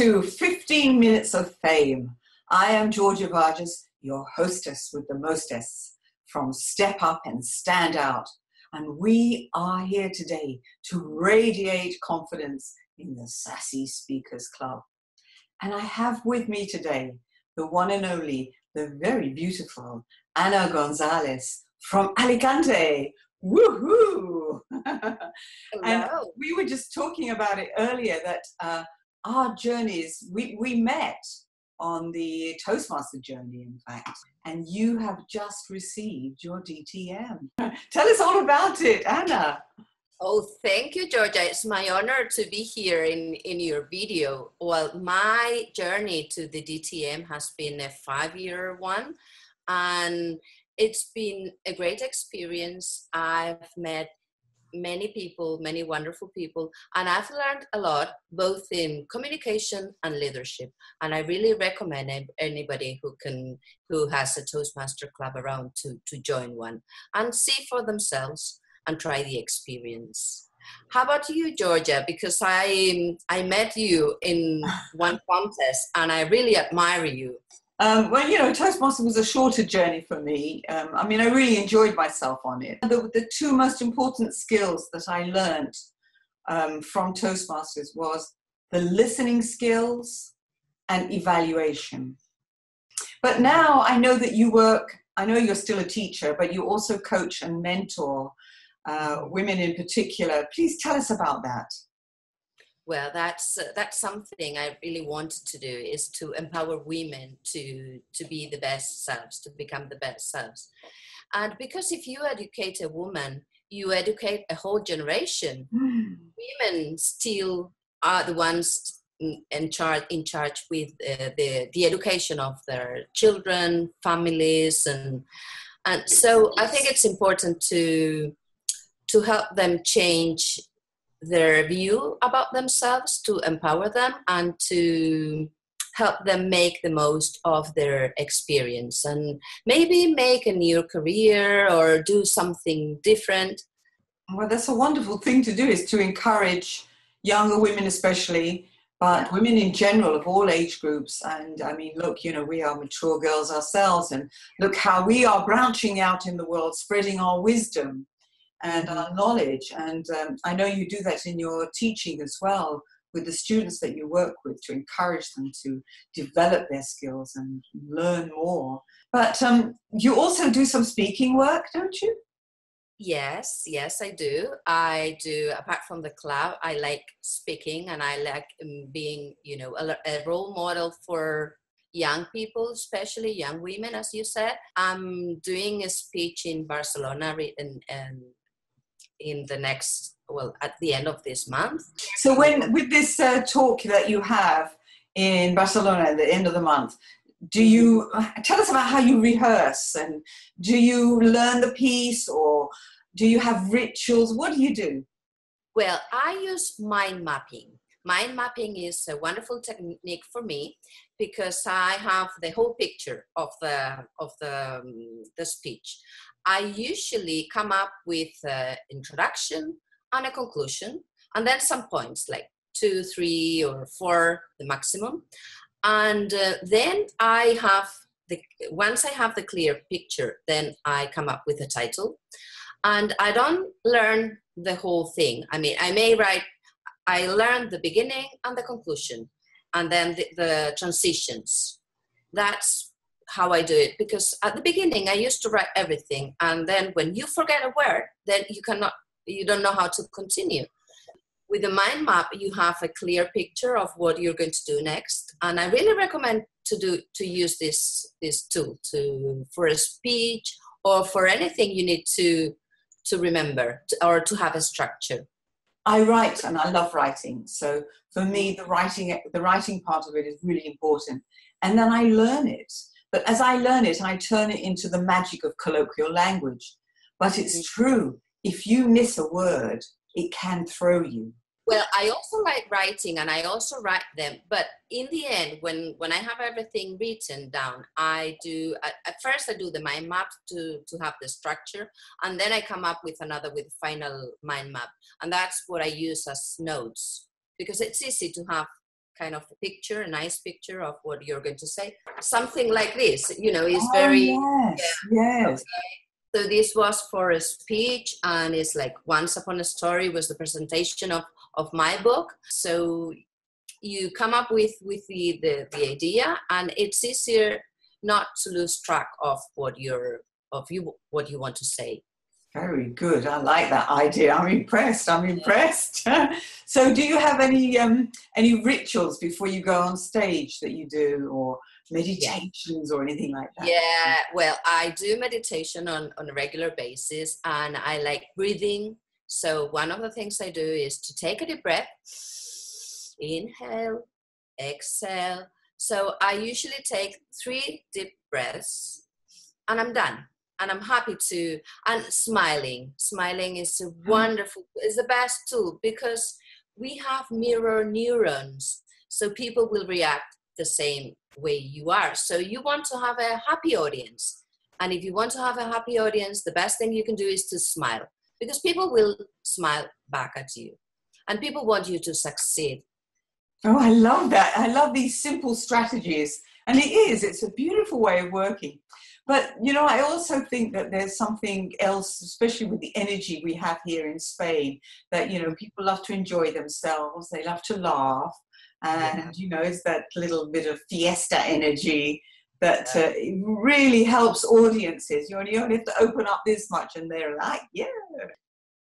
to 15 Minutes of Fame. I am Georgia Varjas, your hostess with the mostess from Step Up and Stand Out. And we are here today to radiate confidence in the Sassy Speakers Club. And I have with me today the one and only, the very beautiful Ana Gonzalez from Alicante. Woohoo! And we were just talking about it earlier that our journeys, we met on the Toastmaster journey, in fact, and you have just received your DTM. Tell us all about it, Ana. Oh, thank you, Georgia. It's my honor to be here in your video. Well, my journey to the DTM has been a 5-year one, and it's been a great experience. I've met many people, many wonderful people, and I've learned a lot, both in communication and leadership. And I really recommend anybody who has a Toastmaster club around to join one and see for themselves and try the experience. How about you, Georgia? Because I met you in one contest and I really admire you. Well, you know, Toastmaster was a shorter journey for me. I mean, I really enjoyed myself on it. The two most important skills that I learned from Toastmasters was the listening skills and evaluation. But now I know that you work, I know you're still a teacher, but you also coach and mentor women in particular. Please tell us about that. Well, that's something I really wanted to do, is to empower women to be the best selves, to become the best selves. And because if you educate a woman, you educate a whole generation. Women still are the ones in charge with the education of their children, families, and so I think it's important to help them change their view about themselves, to empower them and to help them make the most of their experience and maybe make a new career or do something different. Well, that's a wonderful thing to do, is to encourage younger women especially, but women in general of all age groups. And I mean, look, you know, we are mature girls ourselves, and look how we are branching out in the world, spreading our wisdom and our knowledge. And I know you do that in your teaching as well with the students that you work with, to encourage them to develop their skills and learn more. But you also do some speaking work, don't you? Yes, I do. I do. Apart from the club, I like speaking, and I like being, you know, a role model for young people, especially young women, as you said. I'm doing a speech in Barcelona in the next, well, at the end of this month. So with this talk that you have in Barcelona at the end of the month, do you tell us about how you rehearse, and do you learn the piece, or do you have rituals? What do you do? Well, I use mind mapping. Mind mapping is a wonderful technique for me because I have the whole picture of the speech. I usually come up with an introduction and a conclusion, and then some points like 2, 3, or 4, the maximum. And then once I have the clear picture, then I come up with a title. And I don't learn the whole thing. I mean, I learn the beginning and the conclusion, and then the transitions. That's how I do it, because at the beginning I used to write everything, and then when you forget a word, then you don't know how to continue. With the mind map, you have a clear picture of what you're going to do next, and I really recommend to use this tool for a speech or for anything you need to remember or to have a structure. I write, and I love writing. So for me, the writing part of it is really important, and then I learn it. But as I learn it, I turn it into the magic of colloquial language. But it's true, if you miss a word, it can throw you. Well, I also like writing, and I also write them. But in the end, when I have everything written down, at first I do the mind map to have the structure, and then I come up with final mind map. And that's what I use as notes, because it's easy to have kind of a picture, a nice picture of what you're going to say. Something like this, is Oh, very, yes, yeah. yes. So this was for a speech, and it's like Once Upon a Story was the presentation of my book. So you come up with the idea, and it's easier not to lose track of what you want to say. Very good. I like that idea. I'm impressed. I'm impressed. So do you have any rituals before you go on stage that you do, or meditations or anything like that? Yeah, well, I do meditation on a regular basis, and I like breathing. So one of the things I do is to take a deep breath, inhale, exhale. So I usually take 3 deep breaths, and I'm done. And I'm happy to, and smiling is a wonderful, is the best tool, because we have mirror neurons, so people will react the same way you are. So you want to have a happy audience, and if you want to have a happy audience, the best thing you can do is to smile, because people will smile back at you, and people want you to succeed. Oh, I love that. I love these simple strategies. And it's a beautiful way of working. But, I also think that there's something else, especially with the energy we have here in Spain, that, people love to enjoy themselves. They love to laugh. And, it's that little bit of fiesta energy that really helps audiences. You only have to open up this much and they're like, yeah.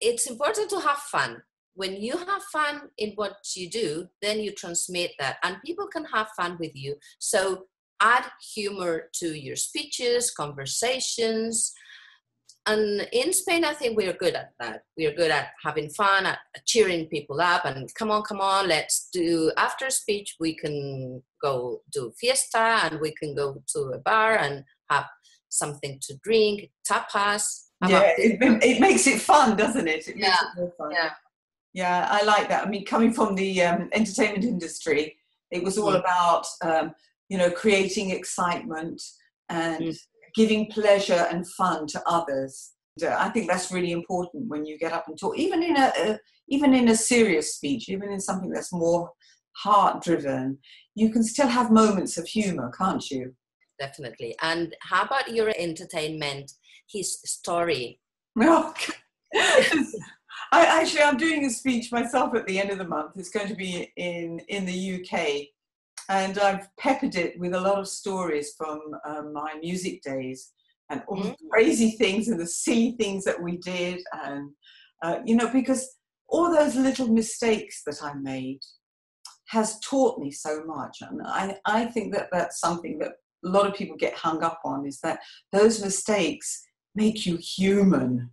It's important to have fun. When you have fun in what you do, then you transmit that, and people can have fun with you. So add humor to your speeches, conversations. And in Spain, I think we're good at that. We're good at having fun, at cheering people up, and come on, let's do, after speech, we can go do fiesta, and we can go to a bar and have something to drink, tapas. Yeah, it makes it fun, doesn't it? It makes it more fun. Yeah. Yeah, I like that. I mean, coming from the entertainment industry, it was all about, creating excitement and giving pleasure and fun to others. I think that's really important when you get up and talk, even in a serious speech, even in something that's more heart-driven. You can still have moments of humor, can't you? Definitely. And how about your entertainment, his story? Oh, I'm doing a speech myself at the end of the month. It's going to be in the UK, and I've peppered it with a lot of stories from my music days, and all the crazy things and the silly things that we did, and because all those little mistakes that I made has taught me so much, and I think that that's something that a lot of people get hung up on, is that those mistakes make you human.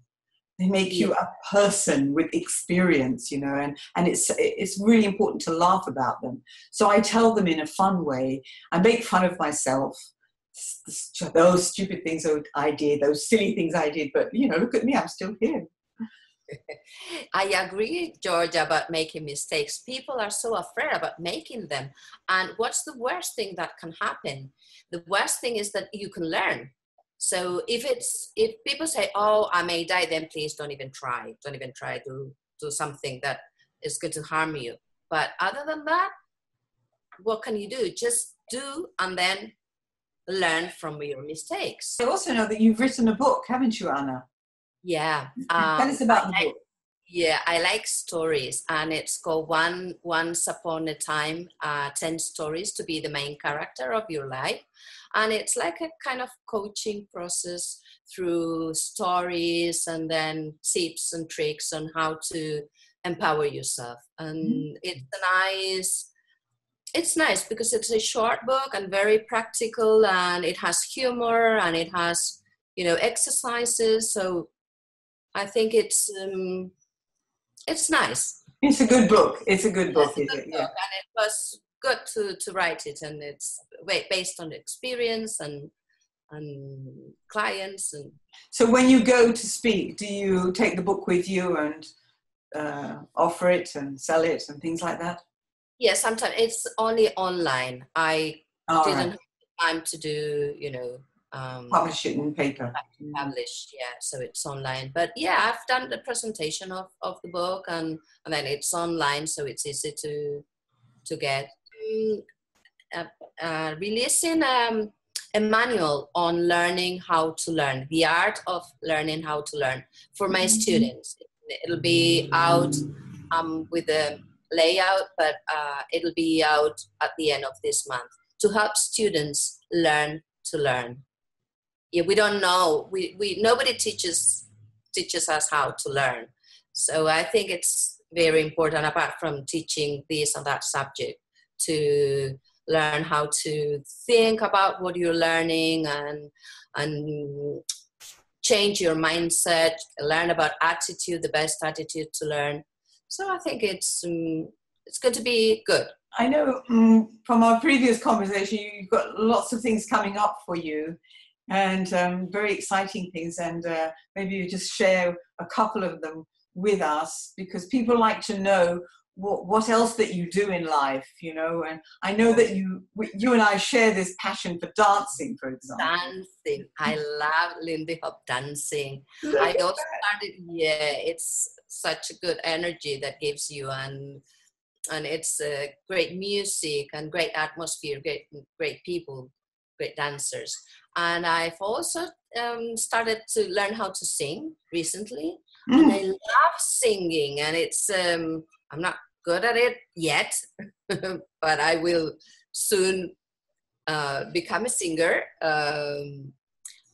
They make you a person with experience, and it's really important to laugh about them. So I tell them in a fun way. I make fun of myself, those stupid things I did, those silly things I did. But, look at me, I'm still here. I agree, Georgia, about making mistakes. People are so afraid about making them. And what's the worst thing that can happen? The worst thing is that you can learn. So if people say, oh, I may die, then please don't even try. Don't even try to do something that is going to harm you. But other than that, what can you do? Just do, and then learn from your mistakes. I also know that you've written a book, haven't you, Ana? Yeah. Tell us about the book. Yeah, I like stories, and it's called Once Upon a Time, 10 Stories to be the main character of your life. And it's like a kind of coaching process through stories and then tips and tricks on how to empower yourself. And it's nice because it's a short book and very practical, and it has humor, and it has, exercises. So I think it's nice. It's a good book. It's a good book, is it? Yeah. And it was good to write it, and it's based on experience and clients. And so when you go to speak, do you take the book with you and offer it and sell it and things like that? Yeah, sometimes it's only online. I didn't have time to do, publish it in paper. Publish, yeah, so it's online. But yeah, I've done the presentation of the book, and then it's online, so it's easy to get. releasing a manual on learning how to learn, the art of learning how to learn for my students. It'll be out with the layout, but it'll be out at the end of this month to help students learn to learn. Yeah, we don't know. Nobody teaches us how to learn. So I think it's very important, apart from teaching this and that subject, to learn how to think about what you're learning and change your mindset, learn about attitude, the best attitude to learn. So I think it's going to be good. I know from our previous conversation, you've got lots of things coming up for you, and very exciting things, and maybe you just share a couple of them with us, because people like to know what else that you do in life, you know. And I know that you and I share this passion for dancing, for example. Dancing. I love Lindy Hop dancing. I also started, it's such a good energy that gives you, and it's great music and great atmosphere, great people, great dancers. And I've also started to learn how to sing recently, and I love singing. And it's I'm not good at it yet, but I will soon become a singer. And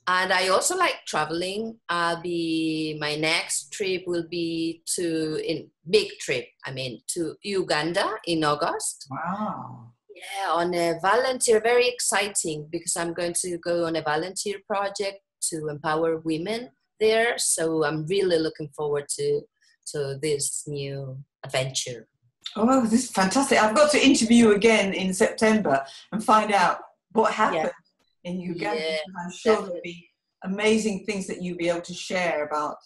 I also like traveling. My next trip will be to Uganda in August. Wow. Yeah, on a volunteer, very exciting, because I'm going to go on a volunteer project to empower women there. So I'm really looking forward to this new adventure. Oh, this is fantastic. I've got to interview you again in September and find out what happened in Uganda. Yeah, I'm sure there'll be amazing things that you'll be able to share about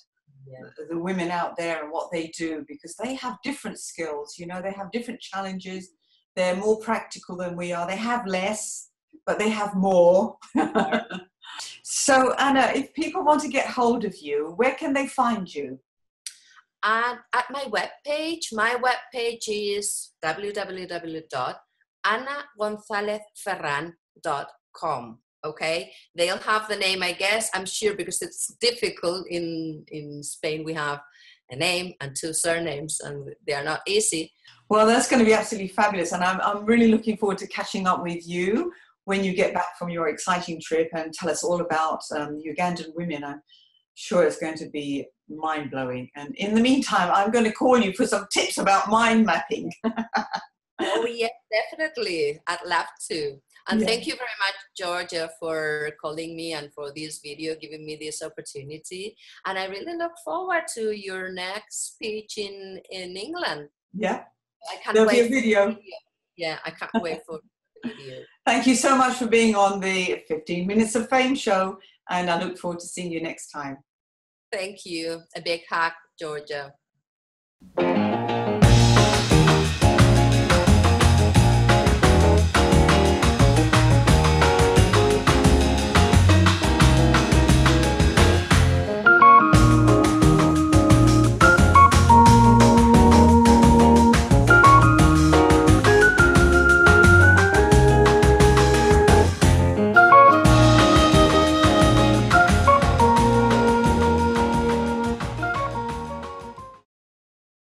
the women out there and what they do, because they have different skills, you know, they have different challenges. They're more practical than we are. They have less, but they have more. So, Anna, if people want to get hold of you, where can they find you? And at my webpage is www.anagonzalezferran.com. Okay, they'll have the name, I guess, I'm sure, because it's difficult in Spain. We have a name and two surnames, and they are not easy. Well, that's going to be absolutely fabulous, and I'm really looking forward to catching up with you when you get back from your exciting trip and tell us all about Ugandan women. I'm sure it's going to be mind-blowing. And in the meantime, I'm going to call you for some tips about mind mapping. Oh, yes, definitely. I'd love to. And thank you very much, Georgia, for calling me and for this video, giving me this opportunity. And I really look forward to your next speech in England. Yeah. I can't There'll wait be a video. Yeah, I can't wait for the video. Thank you so much for being on the 15 Minutes of Fame show, and I look forward to seeing you next time. Thank you. A big hug, Georgia.